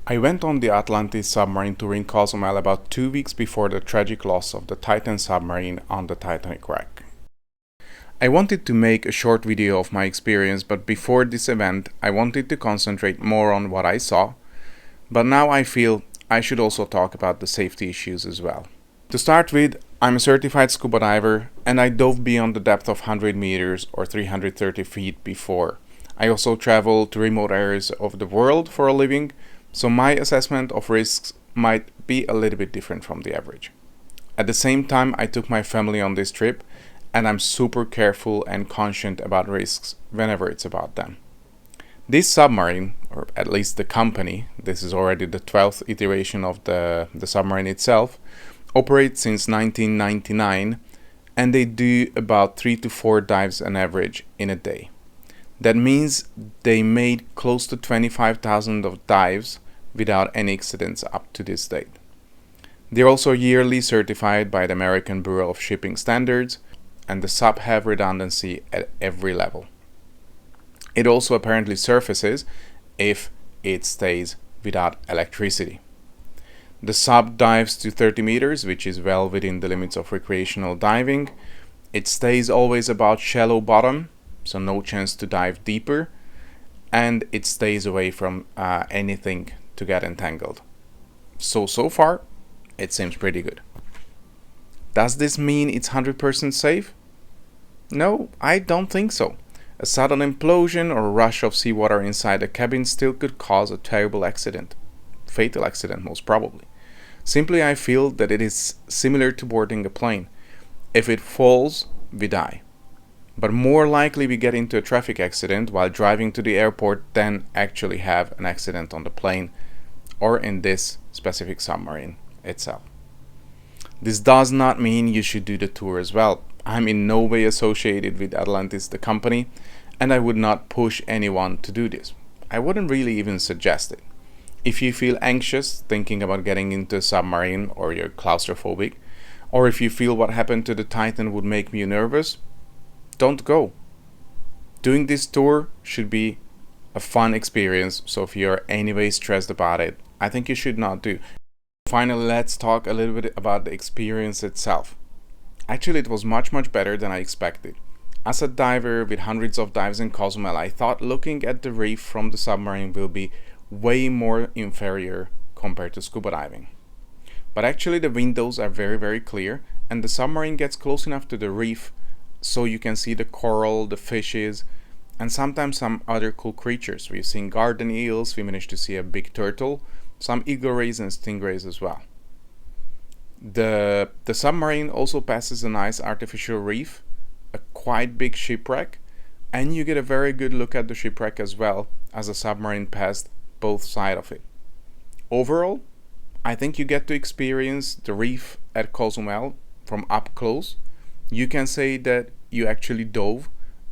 I went on the Atlantis submarine tour in Cozumel about 2 weeks before the tragic loss of the Titan submarine on the Titanic wreck. I wanted to make a short video of my experience, but before this event I wanted to concentrate more on what I saw, but now I feel I should also talk about the safety issues as well. To start with, I'm a certified scuba diver and I dove beyond the depth of 100 meters or 330 feet before. I also travel to remote areas of the world for a living, so my assessment of risks might be a little bit different from the average. At the same time, I took my family on this trip and I'm super careful and conscious about risks whenever it's about them. This submarine, or at least the company, this is already the 12th iteration of the submarine itself, operates since 1999 and they do about 3 to 4 dives on average in a day. That means they made close to 25,000 of dives without any accidents up to this date. They're also yearly certified by the American Bureau of Shipping Standards, and the sub have redundancy at every level. It also apparently surfaces if it stays without electricity. The sub dives to 30 meters, which is well within the limits of recreational diving. It stays always about shallow bottom, so no chance to dive deeper, and it stays away from anything to get entangled. So far, it seems pretty good. Does this mean it's 100% safe? No, I don't think so. A sudden implosion or rush of seawater inside the cabin still could cause a terrible accident. Fatal accident, most probably. Simply, I feel that it is similar to boarding a plane. If it falls, we die. But more likely we get into a traffic accident while driving to the airport than actually have an accident on the plane or in this specific submarine itself. This does not mean you should do the tour as well. I'm in no way associated with Atlantis, the company, and I would not push anyone to do this. I wouldn't really even suggest it. If you feel anxious thinking about getting into a submarine, or you're claustrophobic, or if you feel what happened to the Titan would make you nervous, don't go. Doing this tour should be a fun experience, so if you're anyway stressed about it, I think you should not do. Finally, let's talk a little bit about the experience itself. Actually, it was much better than I expected. As a diver with hundreds of dives in Cozumel, I thought looking at the reef from the submarine will be way more inferior compared to scuba diving. But actually the windows are very clear and the submarine gets close enough to the reef so you can see the coral, the fishes, and sometimes some other cool creatures. We've seen garden eels, we managed to see a big turtle, some eagle rays and stingrays as well. The submarine also passes a nice artificial reef, a quite big shipwreck, and you get a very good look at the shipwreck as well as the submarine passed both sides of it. Overall, I think you get to experience the reef at Cozumel from up close. You can say that you actually dove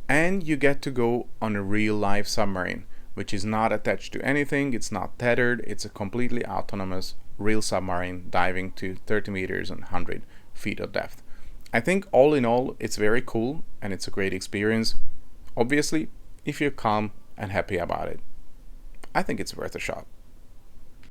and you get to go on a real life submarine, which is not attached to anything, it's not tethered, it's a completely autonomous real submarine diving to 30 meters and 100 feet of depth. I think all in all it's very cool and it's a great experience. Obviously, if you're calm and happy about it, I think it's worth a shot.